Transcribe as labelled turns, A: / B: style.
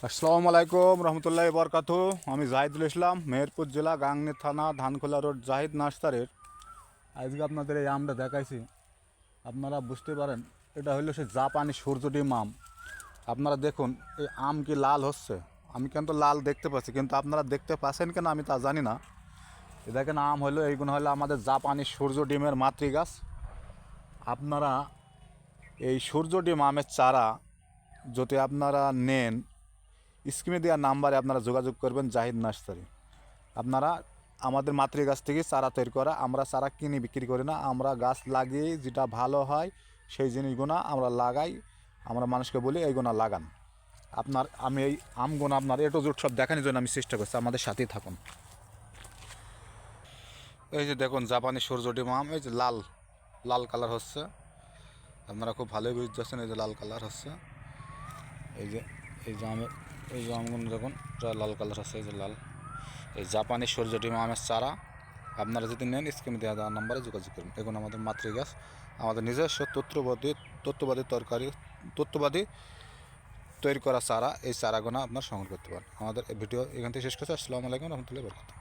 A: আসসালামু আলাইকুম রহমতুল্লাহ বরকাতু। আমি জাহিদুল ইসলাম, মেহেরপুর জেলা, গাংনী থানা, ধানখোলা রোড, জাহিদ নার্সারির। আজকে আপনাদের এই আমটা দেখাইছি, আপনারা বুঝতে পারেন এটা হলো সে জাপানি সূর্যডিম আম। আপনারা দেখুন এই আম কি লাল হচ্ছে, আমি কিন্তু লাল দেখতে পাচ্ছি, কিন্তু আপনারা দেখতে পাচ্ছেন কেন আমি তা জানি না। এ দেখেন আম হলো এইগুলো হলো আমাদের জাপানি সূর্য ডিমের মাতৃগাছ। আপনারা এই সূর্য ডিম আমের চারা যদি আপনারা নেন, স্ক্রিনে দেওয়া নাম্বারে আপনারা যোগাযোগ করবেন জাহিদ নার্সারি। আপনারা আমাদের মাতৃগাছ থেকে চারা তৈরি করা, আমরা চারা কিনে বিক্রি করি না, আমরা গাছ লাগিয়ে যেটা ভালো হয় সেই জিনিসগুলো আমরা লাগাই, আমরা মানুষকে বলি এইগুলো লাগান। আমি এই আমগুলো আপনার এটো জোট সব দেখানোর জন্য আমি চেষ্টা করছি, আমাদের সাথেই থাকুন। এই যে দেখুন জাপানি সূর্যডিম আম, এই যে লাল লাল কালার হচ্ছে, আপনারা খুব ভালোই বুঝতে পারছেন। এই যে লাল কালার হচ্ছে, এই যে এই যে আমগুলো দেখুন লাল কালার হচ্ছে, এই যে লাল, এই জাপানি সূর্যডিম আমের চারা আপনারা যদি নেন স্ক্রিনে দেওয়া নাম্বারে যোগাযোগ করুন। এখন আমাদের মাতৃগাছ, আমাদের নিজস্ব তথ্যবাদী তৈরি করা চারা, এই চারাগুলো আপনার সংগ্রহ করতে পারেন। আমাদের ভিডিও এখান থেকে শেষ করছি। আসসালামু আলাইকুম রহমতুল্লাহি ওয়া বারাকাতুহু।